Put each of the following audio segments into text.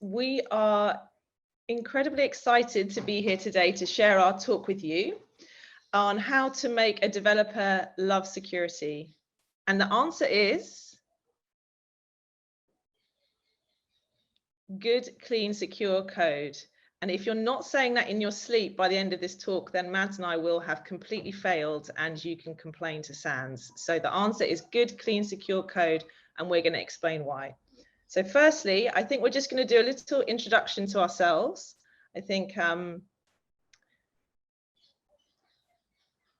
We are incredibly excited to be here today to share our talk with you on how to make a developer love security. And the answer is good, clean, secure code. And if you're not saying that in your sleep by the end of this talk, then Mads and I will have completely failed and you can complain to SANS. So the answer is good, clean, secure code, and we're going to explain why. So firstly, I think we're just going to do a little introduction to ourselves. I think the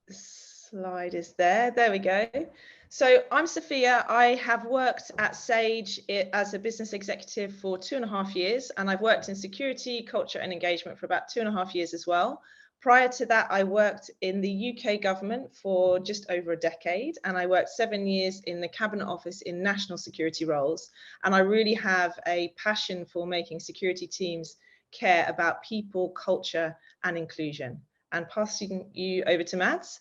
slide is there. There we go. So I'm Sophia. I have worked at Sage as a business executive for 2.5 years, and I've worked in security, culture and engagement for about 2.5 years as well. Prior to that, I worked in the UK government for just over a decade, and I worked 7 years in the Cabinet Office in national security roles. And I really have a passion for making security teams care about people, culture and inclusion. And passing you over to Mads.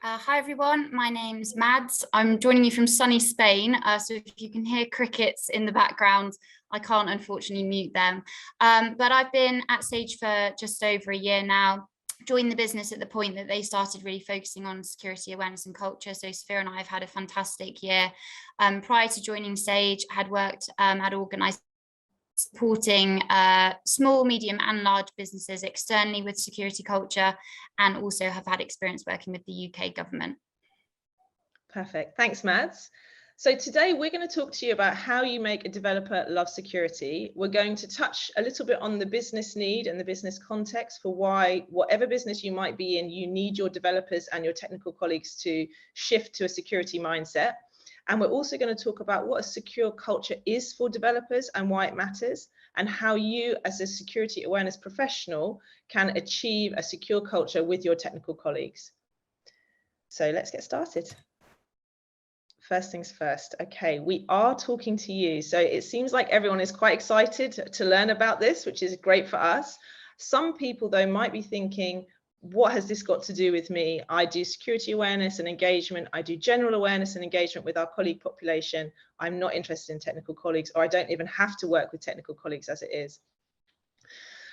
Hi everyone, my name's Mads. I'm joining you from sunny Spain, so if you can hear crickets in the background, I can't unfortunately mute them. But I've been at Sage for just over a year now. Joined the business at the point that they started really focusing on security awareness and culture. So Sophia and I have had a fantastic year. Prior to joining Sage, I had worked at organisations supporting small, medium and large businesses externally with security culture, and also have had experience working with the UK government. Perfect. Thanks, Mads. So today we're going to talk to you about how you make a developer love security. We're going to touch a little bit on the business need and the business context for why, whatever business you might be in, you need your developers and your technical colleagues to shift to a security mindset. And we're also going to talk about what a secure culture is for developers and why it matters, and how you as a security awareness professional can achieve a secure culture with your technical colleagues. So let's get started. First things first. Okay, we are talking to you. So it seems like everyone is quite excited to learn about this, which is great for us. Some people though might be thinking, what has this got to do with me? I do security awareness and engagement. I do general awareness and engagement with our colleague population. I'm not interested in technical colleagues, or I don't even have to work with technical colleagues as it is.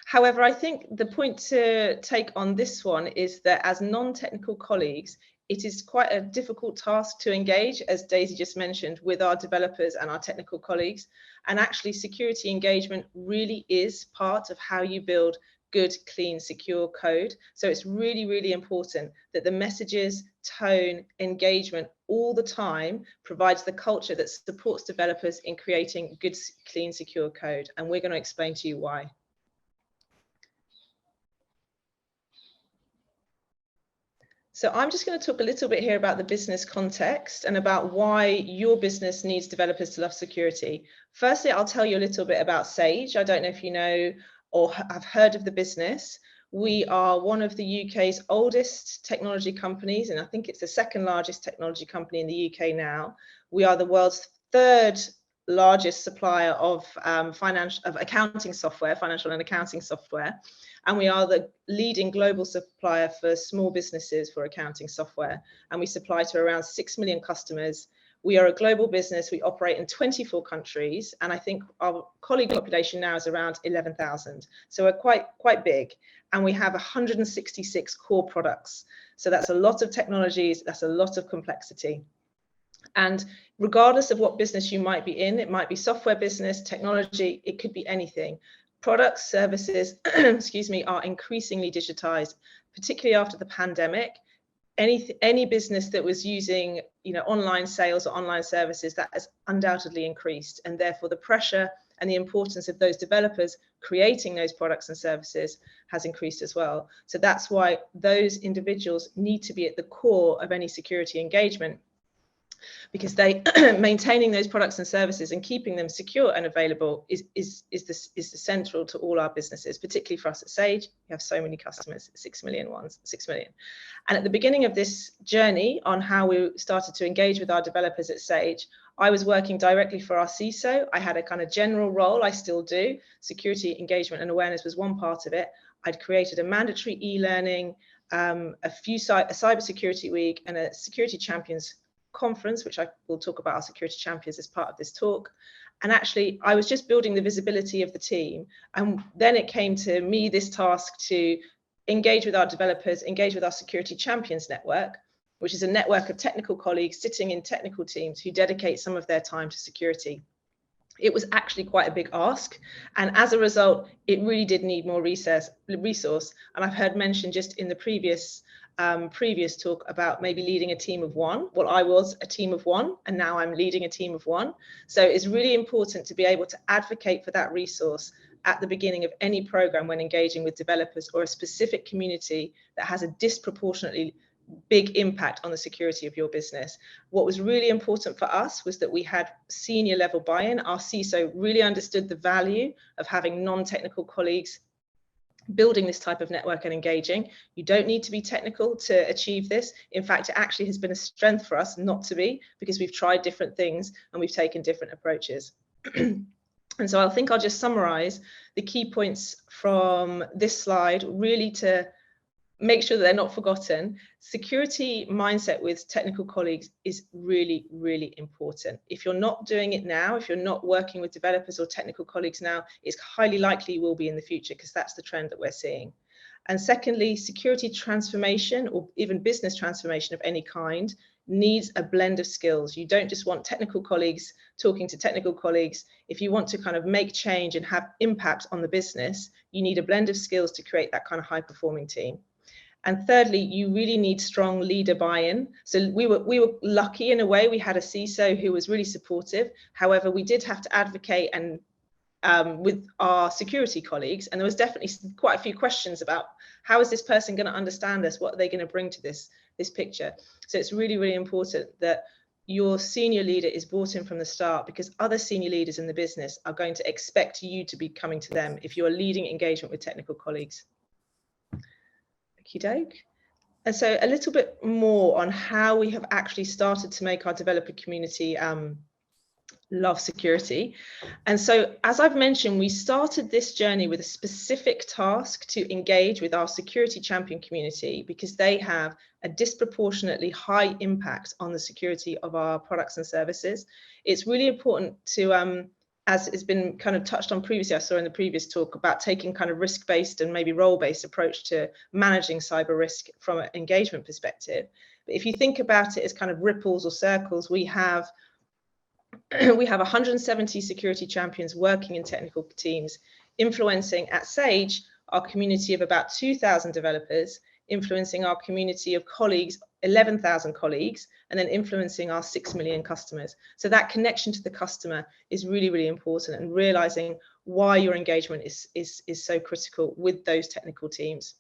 However, I think the point to take on this one is that as non-technical colleagues, it is quite a difficult task to engage, as Daisy just mentioned, with our developers and our technical colleagues. And actually, security engagement really is part of how you build good, clean, secure code. So it's really, really important that the messages, tone, engagement all the time provides the culture that supports developers in creating good, clean, secure code. And we're going to explain to you why. So I'm just going to talk a little bit here about the business context and about why your business needs developers to love security. Firstly, I'll tell you a little bit about Sage. I don't know if you know or have heard of the business. We are one of the UK's oldest technology companies, and I think it's the second largest technology company in the UK now. We are the world's third largest supplier of accounting software, financial and accounting software. And we are the leading global supplier for small businesses for accounting software. And we supply to around 6 million customers. We are a global business. We operate in 24 countries. And I think our colleague population now is around 11,000. So we're quite big. And we have 166 core products. So that's a lot of technologies. That's a lot of complexity. And regardless of what business you might be in, it might be software business, technology, it could be anything. Products, services, excuse me, are increasingly digitized, particularly after the pandemic. Any business that was using, online sales or online services, that has undoubtedly increased, and therefore the pressure and the importance of those developers creating those products and services has increased as well. So that's why those individuals need to be at the core of any security engagement, because maintaining those products and services and keeping them secure and available is central to all our businesses, particularly for us at Sage. We have so many customers, 6 million. And at the beginning of this journey on how we started to engage with our developers at Sage, I was working directly for our CISO. I had a kind of general role, I still do. Security engagement and awareness was one part of it. I'd created a mandatory e-learning, a cybersecurity week and a security champions conference, which I will talk about our security champions as part of this talk. And actually, I was just building the visibility of the team. And then it came to me, this task to engage with our developers, engage with our security champions network, which is a network of technical colleagues sitting in technical teams who dedicate some of their time to security. It was actually quite a big ask. And as a result, it really did need more resource. And I've heard mentioned just in the previous talk about maybe leading a team of one. Well, I was a team of one, and now I'm leading a team of one. So it's really important to be able to advocate for that resource at the beginning of any program when engaging with developers or a specific community that has a disproportionately big impact on the security of your business. What was really important for us was that we had senior level buy-in. Our CISO really understood the value of having non-technical colleagues building this type of network and engaging. You don't need to be technical to achieve this. In fact, it actually has been a strength for us not to be, because we've tried different things and we've taken different approaches. And so I think I'll just summarize the key points from this slide, really to make sure that they're not forgotten. Security mindset with technical colleagues is really, really important. If you're not doing it now, if you're not working with developers or technical colleagues now, it's highly likely you will be in the future, because that's the trend that we're seeing. And secondly, security transformation or even business transformation of any kind needs a blend of skills. You don't just want technical colleagues talking to technical colleagues. If you want to kind of make change and have impact on the business, you need a blend of skills to create that kind of high performing team. And thirdly, you really need strong leader buy-in. So we were lucky in a way. We had a CISO who was really supportive. However, we did have to advocate and with our security colleagues, and there was definitely quite a few questions about how is this person going to understand us? What are they going to bring to this picture? So it's really, really important that your senior leader is brought in from the start, because other senior leaders in the business are going to expect you to be coming to them if you are leading engagement with technical colleagues. Okie doke. And so a little bit more on how we have actually started to make our developer community love security. And so, as I've mentioned, we started this journey with a specific task to engage with our security champion community, because they have a disproportionately high impact on the security of our products and services. It's really important to as has been kind of touched on previously, I saw in the previous talk about taking kind of risk-based and maybe role-based approach to managing cyber risk from an engagement perspective. But if you think about it as kind of ripples or circles, we have 170 security champions working in technical teams, influencing at Sage our community of about 2,000 developers, influencing our community of colleagues, 11,000 colleagues, and then influencing our 6 million customers. So that connection to the customer is really, really important, and realizing why your engagement is so critical with those technical teams.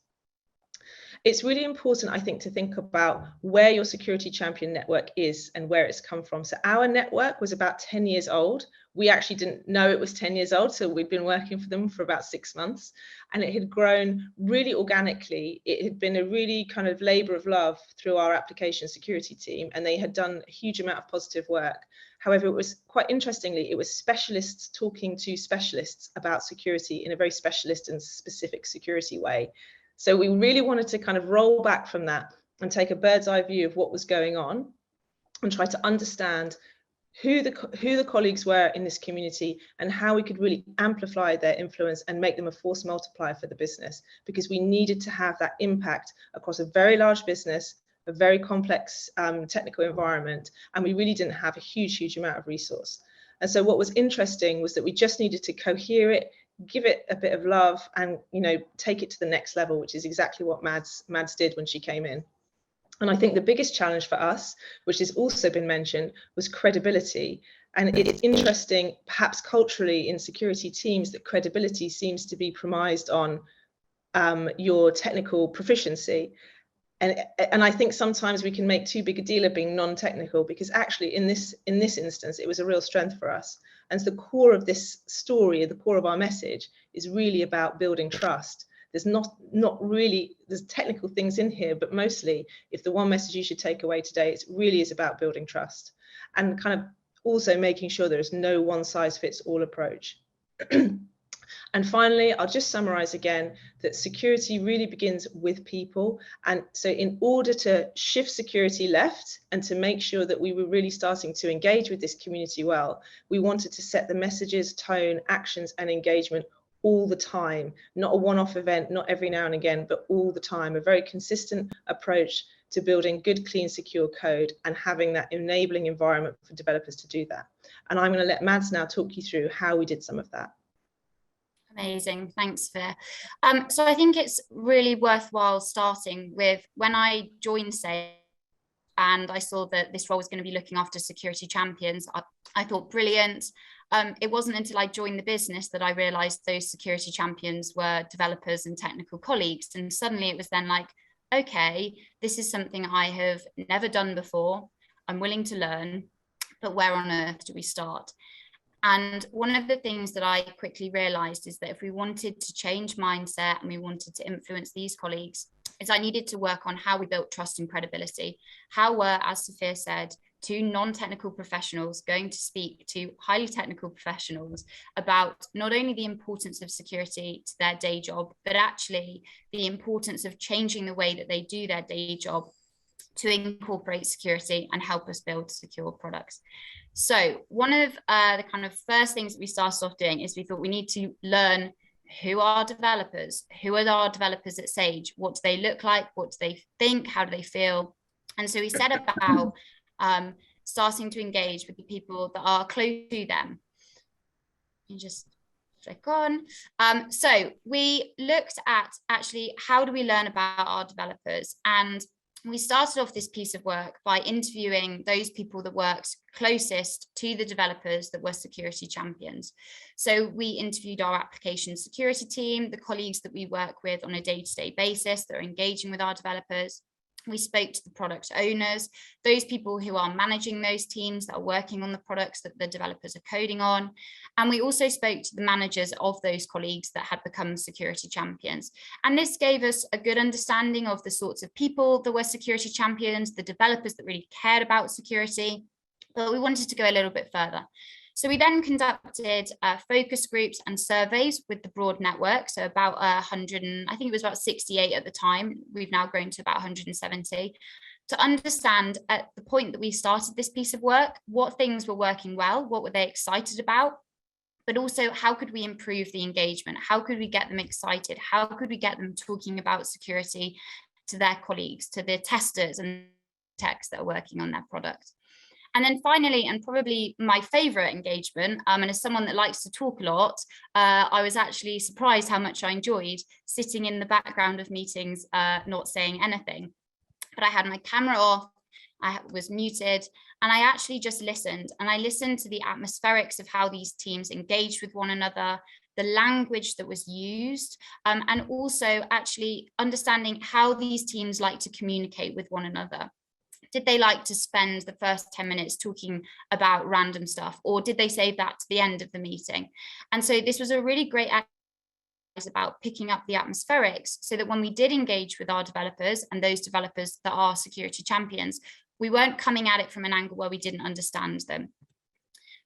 It's really important, I think, to think about where your security champion network is and where it's come from. So our network was about 10 years old. We actually didn't know it was 10 years old, so we'd been working for them for about 6 months, and it had grown really organically. It had been a really kind of labor of love through our application security team, and they had done a huge amount of positive work. However, it was quite interestingly, it was specialists talking to specialists about security in a very specialist and specific security way. So we really wanted to kind of roll back from that and take a bird's eye view of what was going on, and try to understand who the colleagues were in this community and how we could really amplify their influence and make them a force multiplier for the business, because we needed to have that impact across a very large business, a very complex technical environment, and we really didn't have a huge amount of resource. And so what was interesting was that we just needed to cohere it, give it a bit of love, and take it to the next level, which is exactly what Mads did when she came in. And I think the biggest challenge for us, which has also been mentioned, was credibility. And it's interesting, perhaps culturally in security teams, that credibility seems to be premised on your technical proficiency. And I think sometimes we can make too big a deal of being non-technical, because actually in this instance, it was a real strength for us. And the core of this story, the core of our message, is really about building trust. There's there's technical things in here, but mostly, if the one message you should take away today, it really is about building trust, and kind of also making sure there is no one size fits all approach. And finally, I'll just summarize again that security really begins with people. And so in order to shift security left and to make sure that we were really starting to engage with this community well, we wanted to set the messages, tone, actions, and engagement all the time, not a one-off event, not every now and again, but all the time, a very consistent approach to building good, clean, secure code and having that enabling environment for developers to do that. And I'm going to let Mads now talk you through how we did some of that. Amazing, thanks, Sophia. So I think it's really worthwhile starting with when I joined SAGE and I saw that this role was going to be looking after security champions. I thought, brilliant. It wasn't until I joined the business that I realized those security champions were developers and technical colleagues. And suddenly it was then like, okay, this is something I have never done before. I'm willing to learn, but where on earth do we start? And one of the things that I quickly realized is that if we wanted to change mindset and we wanted to influence these colleagues, is I needed to work on how we built trust and credibility. How were, as Sophia said, two non-technical professionals going to speak to highly technical professionals about not only the importance of security to their day job, but actually the importance of changing the way that they do their day job to incorporate security and help us build secure products. So one of the kind of first things that we started off doing is we thought we need to learn who are developers, who are our developers at Sage, what do they look like, what do they think, how do they feel? And so we set about starting to engage with the people that are close to them. You just click on. So we looked at actually how do we learn about our developers, and we started off this piece of work by interviewing those people that worked closest to the developers that were security champions. So we interviewed our application security team, the colleagues that we work with on a day-to-day basis that are engaging with our developers. We spoke to the product owners, those people who are managing those teams that are working on the products that the developers are coding on. And we also spoke to the managers of those colleagues that had become security champions. And this gave us a good understanding of the sorts of people that were security champions, the developers that really cared about security, but we wanted to go a little bit further. So we then conducted focus groups and surveys with the broad network. So about 100, and I think it was about 68 at the time. We've now grown to about 170 to understand at the point that we started this piece of work, what things were working well, what were they excited about, but also how could we improve the engagement? How could we get them excited? How could we get them talking about security to their colleagues, to the testers and techs that are working on their product? And then finally, and probably my favorite engagement, and as someone that likes to talk a lot, I was actually surprised how much I enjoyed sitting in the background of meetings, not saying anything. But I had my camera off, I was muted, and I actually just listened. And I listened to the atmospherics of how these teams engaged with one another, the language that was used, and also actually understanding how these teams like to communicate with one another. Did they like to spend the first 10 minutes talking about random stuff, or did they save that to the end of the meeting? And so this was a really great exercise about picking up the atmospherics so that when we did engage with our developers and those developers that are security champions, we weren't coming at it from an angle where we didn't understand them.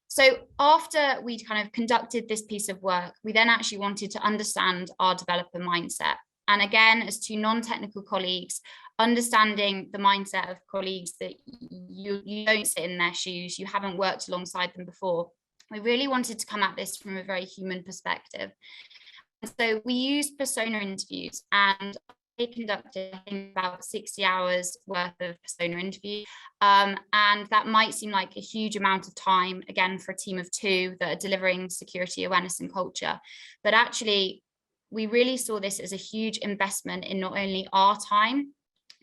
So after we'd kind of conducted this piece of work, we then actually wanted to understand our developer mindset. And again, as two non-technical colleagues, understanding the mindset of colleagues that you don't sit in their shoes, you haven't worked alongside them before. We really wanted to come at this from a very human perspective. And so we used persona interviews, and I conducted, I think, about 60 hours worth of persona interview. And that might seem like a huge amount of time, again, for a team of two that are delivering security awareness and culture. But actually, we really saw this as a huge investment in not only our time,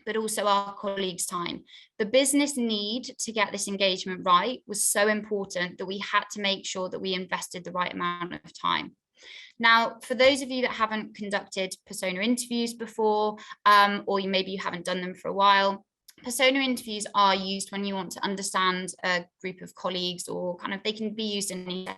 but also our colleagues' time. The business need to get this engagement right was so important that we had to make sure that we invested the right amount of time. Now, for those of you that haven't conducted persona interviews before, or maybe you haven't done them for a while, persona interviews are used when you want to understand a group of colleagues, or kind of they can be used in any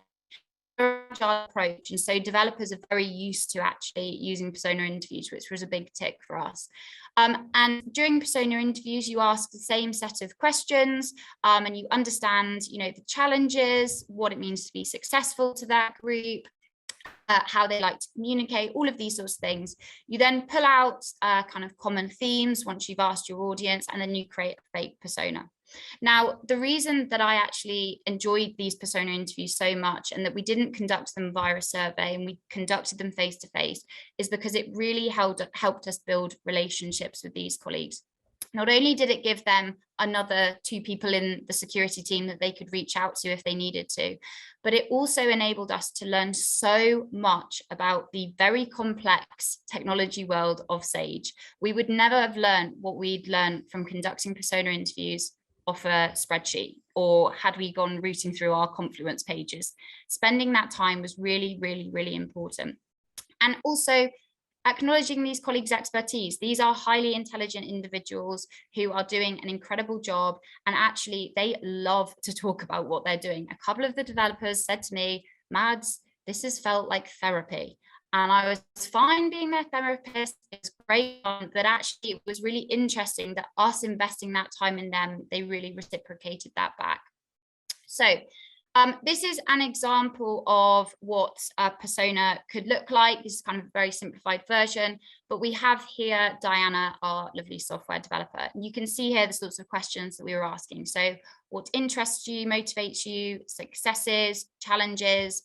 agile approach. And so developers are very used to actually using persona interviews, which was a big tick for us. And during persona interviews, you ask the same set of questions, and you understand, the challenges, what it means to be successful to that group. how they like to communicate, all of these sorts of things. You then pull out kind of common themes once you've asked your audience, and then you create a fake persona. Now, the reason that I actually enjoyed these persona interviews so much, and that we didn't conduct them via a survey and we conducted them face to face, is because it really helped us build relationships with these colleagues. Not only did it give them another 2 people in the security team that they could reach out to if they needed to, but it also enabled us to learn so much about the very complex technology world of Sage. We would never have learned what we'd learned from conducting persona interviews off a spreadsheet, or had we gone rooting through our Confluence pages. Spending that time was really, really, really important. And also, acknowledging these colleagues' expertise. These are highly intelligent individuals who are doing an incredible job, and actually they love to talk about what they're doing. A couple of the developers said to me, Mads, this has felt like therapy. And I was fine being their therapist. It's great, but actually it was really interesting that us investing that time in them, they really reciprocated that back. So this is an example of what a persona could look like. This is kind of a very simplified version, but we have here Diana, our lovely software developer. And you can see here the sorts of questions that we were asking. So what interests you, motivates you, successes, challenges,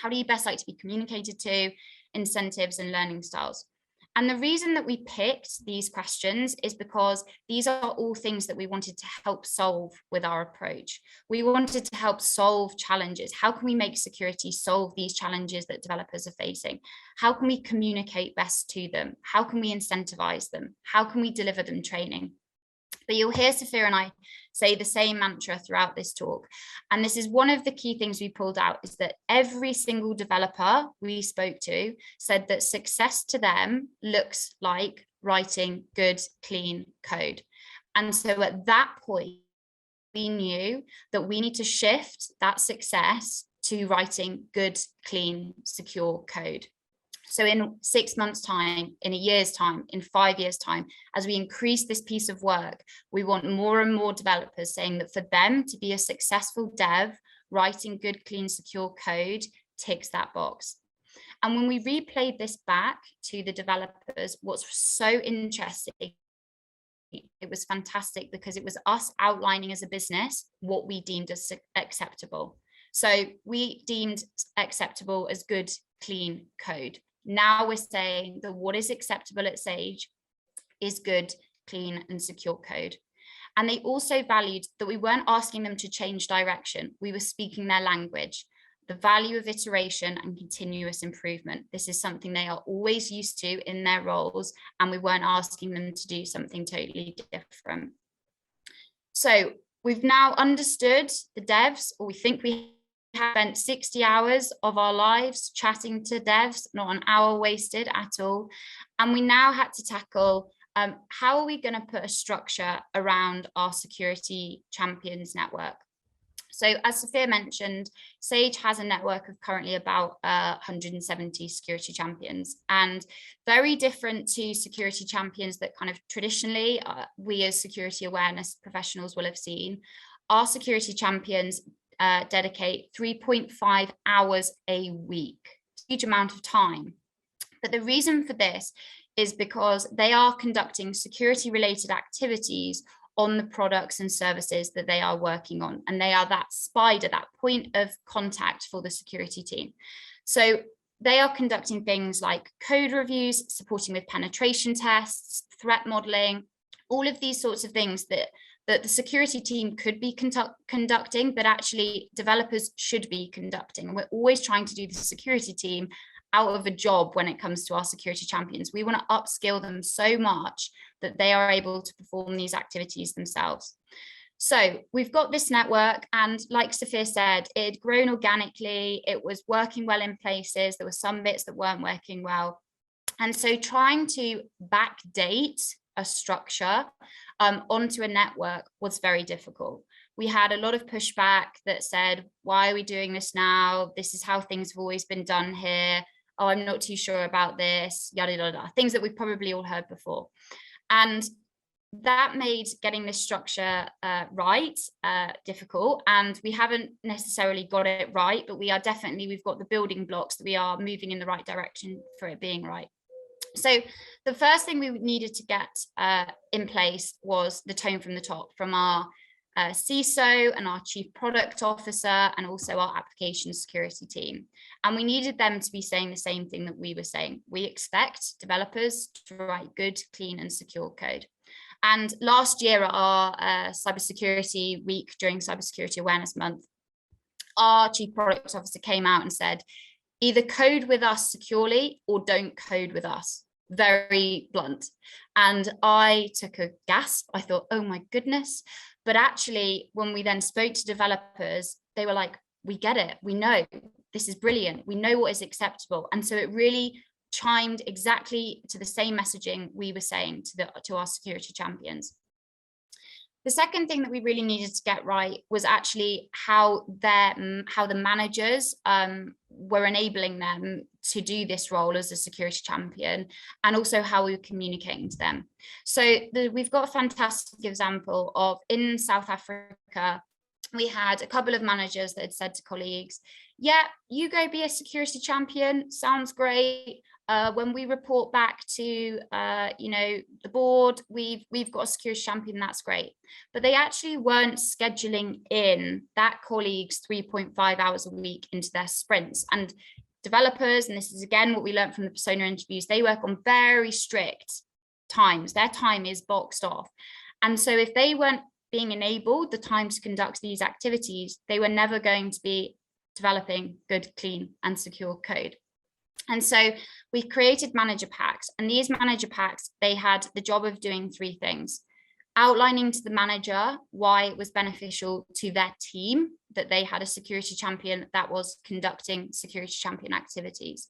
how do you best like to be communicated to, incentives and learning styles. And the reason that we picked these questions is because these are all things that we wanted to help solve with our approach. We wanted to help solve challenges. How can we make security solve these challenges that developers are facing? How can we communicate best to them? How can we incentivize them? How can we deliver them training? But you'll hear Sophia and I say the same mantra throughout this talk. And this is one of the key things we pulled out, is that every single developer we spoke to said that success to them looks like writing good, clean code. And so at that point, we knew that we need to shift that success to writing good, clean, secure code. So in 6 months' time, in a year's time, in 5 years' time, as we increase this piece of work, we want more and more developers saying that for them to be a successful dev, writing good, clean, secure code ticks that box. And when we replayed this back to the developers, what's so interesting, it was fantastic because it was us outlining as a business what we deemed as acceptable. So we deemed acceptable as good, clean code. Now we're saying that what is acceptable at Sage is good, clean, and secure code. And they also valued that we weren't asking them to change direction. We were speaking their language, the value of iteration and continuous improvement. This is something they are always used to in their roles, and we weren't asking them to do something totally different. So we've now understood the devs, or we think we have spent 60 hours of our lives chatting to devs, not an hour wasted at all. And we now had to tackle how are we going to put a structure around our security champions network. So as Sophia mentioned, Sage has a network of currently about 170 security champions, and very different to security champions that kind of traditionally we as security awareness professionals will have seen. Our security champions dedicate 3.5 hours a week, huge amount of time. But the reason for this is because they are conducting security related activities on the products and services that they are working on. And they are that spider, that point of contact for the security team. So they are conducting things like code reviews, supporting with penetration tests, threat modeling, all of these sorts of things that the security team could be conducting, but actually developers should be conducting. And we're always trying to do the security team out of a job when it comes to our security champions. We want to upskill them so much that they are able to perform these activities themselves. So we've got this network, and like Sophia said, it had grown organically. It was working well in places. There were some bits that weren't working well. And so trying to backdate a structure onto a network was very difficult. We had a lot of pushback that said, why are we doing this now? This is how things have always been done here. Oh, I'm not too sure about this, yada, yada, yada. Things that we've probably all heard before. And that made getting this structure right difficult, and we haven't necessarily got it right, but we've got the building blocks that we are moving in the right direction for it being right. So the first thing we needed to get in place was the tone from the top, from our CISO and our chief product officer, and also our application security team. And we needed them to be saying the same thing that we were saying. We expect developers to write good, clean, and secure code. And last year at our cybersecurity week during Cybersecurity Awareness Month, our chief product officer came out and said, either code with us securely or don't code with us. Very blunt. And I took a gasp. I thought, oh my goodness. But actually, when we then spoke to developers, they were like, we get it. We know this is brilliant. We know what is acceptable. And so it really chimed exactly to the same messaging we were saying to our security champions. The second thing that we really needed to get right was actually how the managers were enabling them to do this role as a security champion, and also how we were communicating to them. So we've got a fantastic example of, in South Africa, we had a couple of managers that had said to colleagues, yeah, you go be a security champion, sounds great. When we report back to the board, we've got a security champion, that's great. But they actually weren't scheduling in that colleagues 3.5 hours a week into their sprints. And developers, and this is again what we learned from the persona interviews, they work on very strict times. Their time is boxed off. And so if they weren't being enabled the time to conduct these activities, they were never going to be developing good, clean, and secure code. And so we created manager packs, and these manager packs, they had the job of doing three things: outlining to the manager why it was beneficial to their team that they had a security champion that was conducting security champion activities.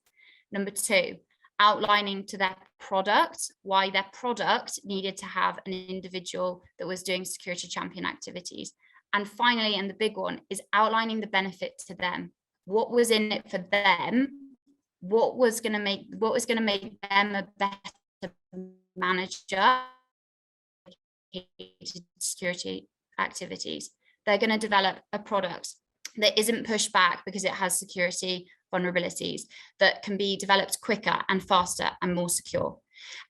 Number two, outlining to their product why their product needed to have an individual that was doing security champion activities. And finally, and the big one, is outlining the benefit to them. What was in it for them? What was going to make them a better manager? Security activities. They're going to develop a product that isn't pushed back because it has security vulnerabilities, that can be developed quicker and faster and more secure.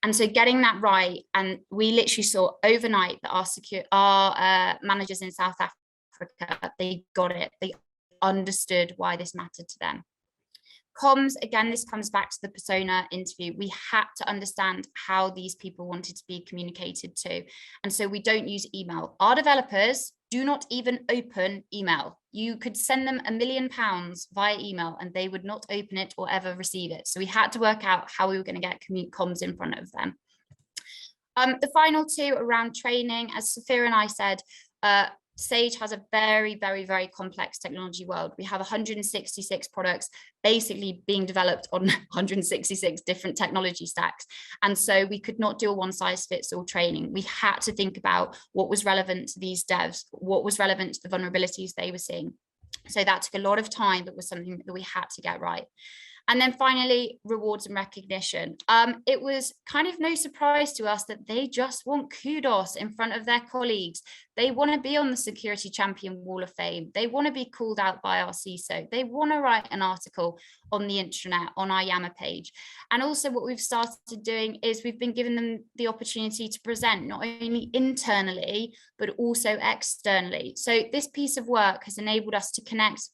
And so getting that right, and we literally saw overnight that our managers in South Africa, they got it. They understood why this mattered to them. Comms, again, this comes back to the persona interview. We had to understand how these people wanted to be communicated to. And so we don't use email. Our developers do not even open email. You could send them £1 million via email and they would not open it or ever receive it. So we had to work out how we were going to get comms in front of them. The final two around training, as Sophia and I said, Sage has a very, very, very complex technology world. We have 166 products basically being developed on 166 different technology stacks. And so we could not do a one-size-fits-all training. We had to think about what was relevant to these devs, what was relevant to the vulnerabilities they were seeing. So that took a lot of time. That was something that we had to get right. And then finally, rewards and recognition. It was kind of no surprise to us that they just want kudos in front of their colleagues. They want to be on the Security Champion Wall of Fame. They want to be called out by our CISO. They want to write an article on the intranet, on our Yammer page. And also what we've started doing is we've been giving them the opportunity to present not only internally, but also externally. So this piece of work has enabled us to connect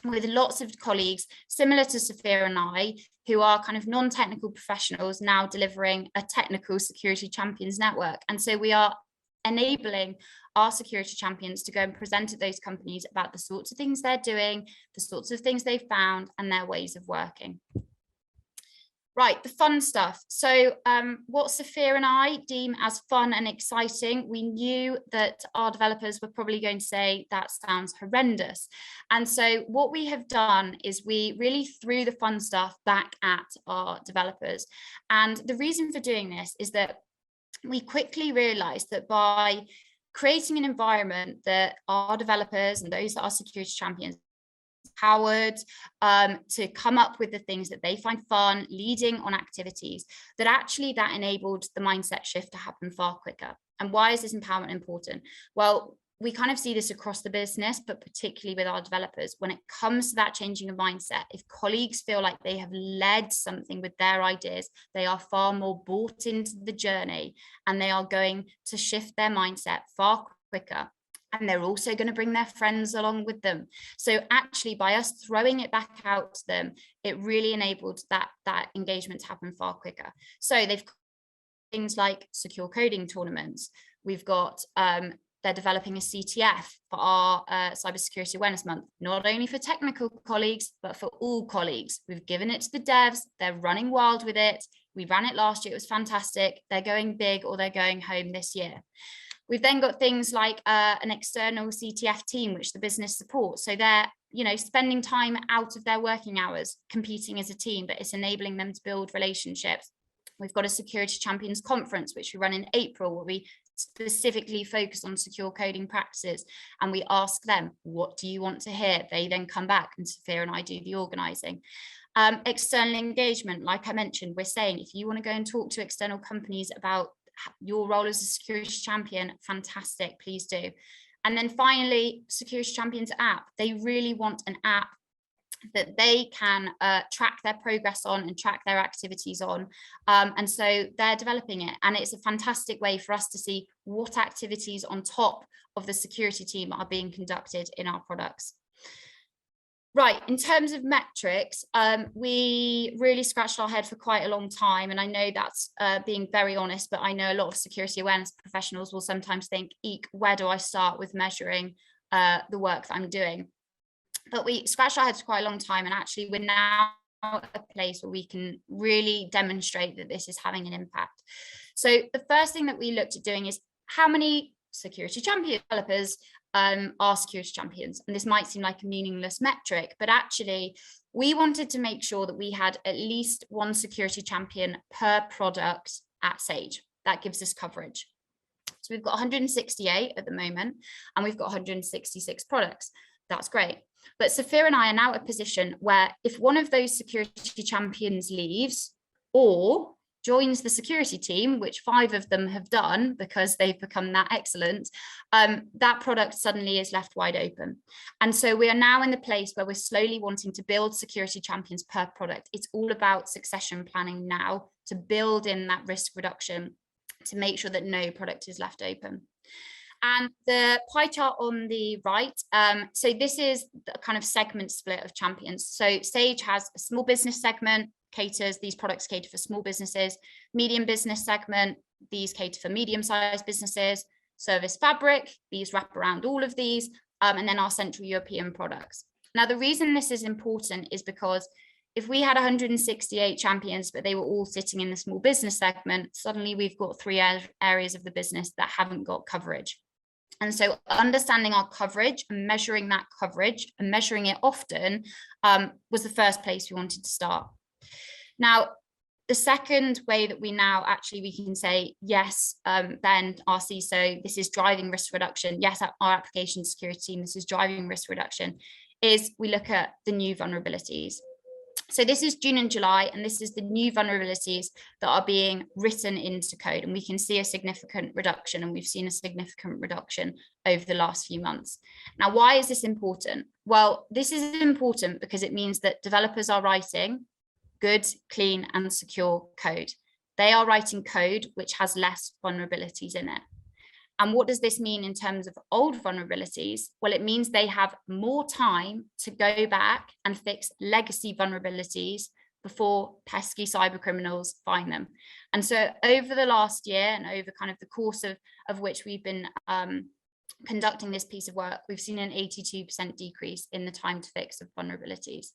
with lots of colleagues similar to Sophia and I, who are kind of non-technical professionals now delivering a technical security champions network. And so we are enabling our security champions to go and present at those companies about the sorts of things they're doing, the sorts of things they've found, and their ways of working. Right, the fun stuff. So what Sophia and I deem as fun and exciting, we knew that our developers were probably going to say that sounds horrendous. And so what we have done is we really threw the fun stuff back at our developers. And the reason for doing this is that we quickly realized that by creating an environment that our developers and those that are security champions empowered to come up with the things that they find fun, leading on activities, that actually that enabled the mindset shift to happen far quicker. And why is this empowerment important? Well, we kind of see this across the business, but particularly with our developers. When it comes to that changing of mindset, if colleagues feel like they have led something with their ideas, they are far more bought into the journey, and they are going to shift their mindset far quicker. And they're also going to bring their friends along with them. So actually, by us throwing it back out to them, it really enabled that engagement to happen far quicker. So they've got things like secure coding tournaments. We've got they're developing a CTF for our Cybersecurity Awareness Month, not only for technical colleagues, but for all colleagues. We've given it to the devs. They're running wild with it. We ran it last year. It was fantastic. They're going big, or they're going home this year. We've then got things like an external CTF team, which the business supports. So they're, spending time out of their working hours, competing as a team, but it's enabling them to build relationships. We've got a Security Champions Conference, which we run in April, where we specifically focus on secure coding practices, and we ask them, what do you want to hear? They then come back, and Sophia and I do the organising. External engagement, like I mentioned, we're saying if you want to go and talk to external companies about your role as a security champion, fantastic, please do. And then finally, Security Champions app. They really want an app that they can track their progress on and track their activities on. And so they're developing it. And it's a fantastic way for us to see what activities on top of the security team are being conducted in our products. Right, in terms of metrics, we really scratched our head for quite a long time. And I know that's being very honest, but I know a lot of security awareness professionals will sometimes think, eek, where do I start with measuring the work that I'm doing? But we scratched our heads for quite a long time, and actually we're now at a place where we can really demonstrate that this is having an impact. So the first thing that we looked at doing is how many security champion developers are security champions. And this might seem like a meaningless metric, but actually we wanted to make sure that we had at least one security champion per product at Sage. That gives us coverage. So we've got 168 at the moment, and we've got 166 products. That's great. But Sophia and I are now at a position where if one of those security champions leaves or joins the security team, which 5 of them have done because they've become that excellent, that product suddenly is left wide open. And so we are now in the place where we're slowly wanting to build security champions per product. It's all about succession planning now to build in that risk reduction to make sure that no product is left open. And the pie chart on the right, so this is the kind of segment split of champions. So Sage has a small business segment, these products cater for small businesses, medium business segment, these cater for medium-sized businesses, service fabric, these wrap around all of these, and then our Central European products. Now, the reason this is important is because if we had 168 champions, but they were all sitting in the small business segment, suddenly we've got 3 areas of the business that haven't got coverage. And so understanding our coverage and measuring that coverage and measuring it often was the first place we wanted to start. Now, the second way that we can say, yes, then our CISO, this is driving risk reduction. Yes, our application security team, this is driving risk reduction, is we look at the new vulnerabilities. So this is June and July, and this is the new vulnerabilities that are being written into code. And we can see a significant reduction, and we've seen a significant reduction over the last few months. Now, why is this important? Well, this is important because it means that developers are writing good, clean, and secure code. They are writing code which has less vulnerabilities in it. And what does this mean in terms of old vulnerabilities? Well, it means they have more time to go back and fix legacy vulnerabilities before pesky cyber criminals find them. And so over the last year and over kind of the course of which we've been conducting this piece of work, we've seen an 82% decrease in the time to fix of vulnerabilities.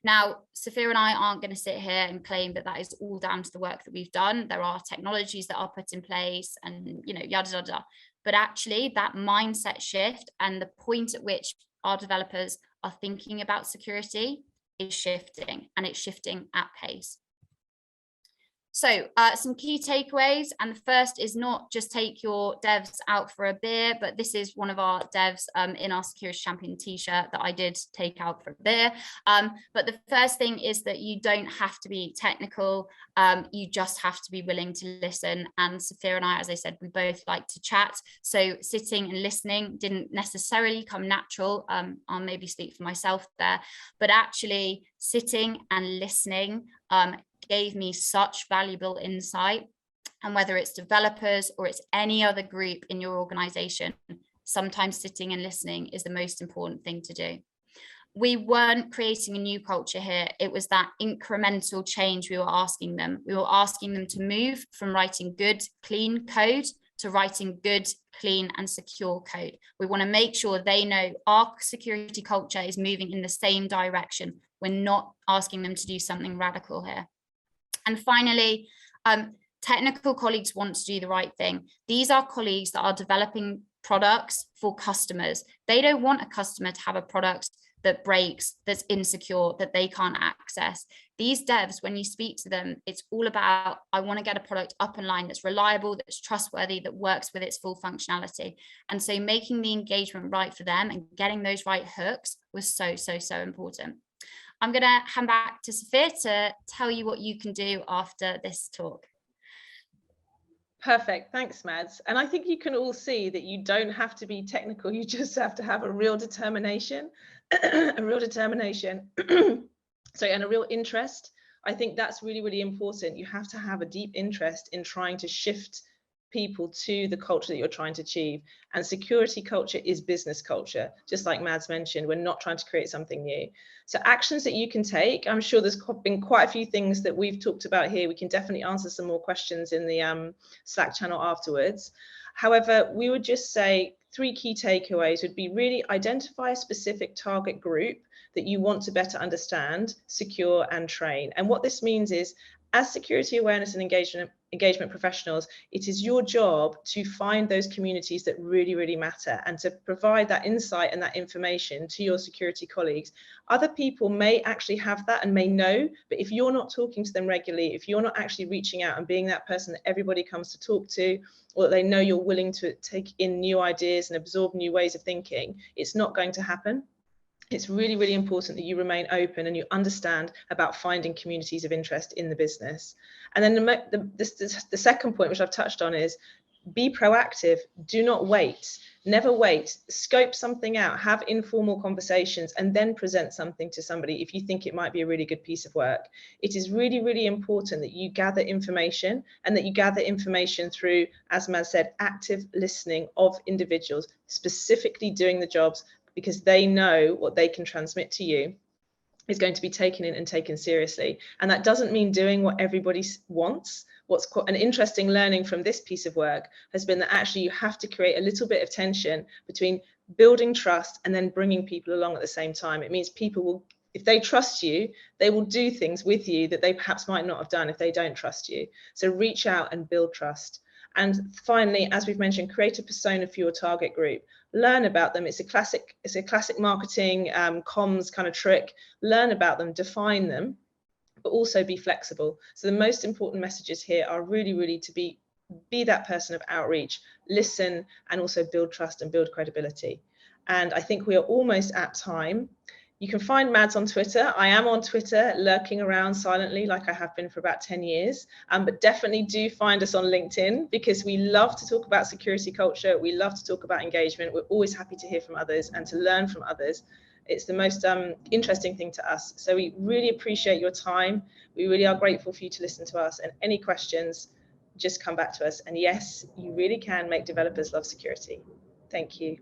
Now, Sophia and I aren't going to sit here and claim that that is all down to the work that we've done. There are technologies that are put in place and, yada, yada, yada. But actually that mindset shift and the point at which our developers are thinking about security is shifting, and it's shifting at pace. So some key takeaways, and the first is not just take your devs out for a beer, but this is one of our devs in our Security Champion t-shirt that I did take out for a beer. But the first thing is that you don't have to be technical, you just have to be willing to listen. And Sophia and I, as I said, we both like to chat. So sitting and listening didn't necessarily come natural. I'll maybe speak for myself there, but actually sitting and listening gave me such valuable insight. And whether it's developers or it's any other group in your organization, sometimes sitting and listening is the most important thing to do. We weren't creating a new culture here. It was that incremental change we were asking them. We were asking them to move from writing good, clean code to writing good, clean and secure code. We want to make sure they know our security culture is moving in the same direction. We're not asking them to do something radical here. And finally, technical colleagues want to do the right thing. These are colleagues that are developing products for customers. They don't want a customer to have a product that breaks, that's insecure, that they can't access. These devs, when you speak to them, it's all about, I want to get a product up and line that's reliable, that's trustworthy, that works with its full functionality. And so making the engagement right for them and getting those right hooks was so, so, so important. I'm going to hand back to Sophia to tell you what you can do after this talk. Perfect. Thanks, Mads. And I think you can all see that you don't have to be technical. You just have to have a real determination, and a real interest. I think that's really, really important. You have to have a deep interest in trying to shift people to the culture that you're trying to achieve. And security culture is business culture. Just like Mads mentioned, we're not trying to create something new. So actions that you can take, I'm sure there's been quite a few things that we've talked about here. We can definitely answer some more questions in the Slack channel afterwards. However, we would just say 3 key takeaways would be really identify a specific target group that you want to better understand, secure and train. And what this means is, as security awareness and engagement professionals, it is your job to find those communities that really, really matter and to provide that insight and that information to your security colleagues. Other people may actually have that and may know, but if you're not talking to them regularly, if you're not actually reaching out and being that person that everybody comes to talk to, or that they know you're willing to take in new ideas and absorb new ways of thinking, it's not going to happen. It's really, really important that you remain open and you understand about finding communities of interest in the business. And then the second point, which I've touched on, is be proactive. Do not wait. Never wait. Scope something out. Have informal conversations and then present something to somebody if you think it might be a really good piece of work. It is really, really important that you gather information and that you gather information through, as Mads said, active listening of individuals, specifically doing the jobs, because they know what they can transmit to you is going to be taken in and taken seriously. And that doesn't mean doing what everybody wants. What's quite an interesting learning from this piece of work has been that actually you have to create a little bit of tension between building trust and then bringing people along at the same time. It means people will, if they trust you, they will do things with you that they perhaps might not have done if they don't trust you. So reach out and build trust. And finally, as we've mentioned, create a persona for your target group. Learn about them. It's a classic marketing comms kind of trick. Learn about them, define them, but also be flexible. So the most important messages here are really, really to be that person of outreach, listen, and also build trust and build credibility. And I think we are almost at time. You can find Mads on Twitter. I am on Twitter, lurking around silently like I have been for about 10 years. But definitely do find us on LinkedIn, because we love to talk about security culture. We love to talk about engagement. We're always happy to hear from others and to learn from others. It's the most interesting thing to us. So we really appreciate your time. We really are grateful for you to listen to us. And any questions, just come back to us. And yes, you really can make developers love security. Thank you.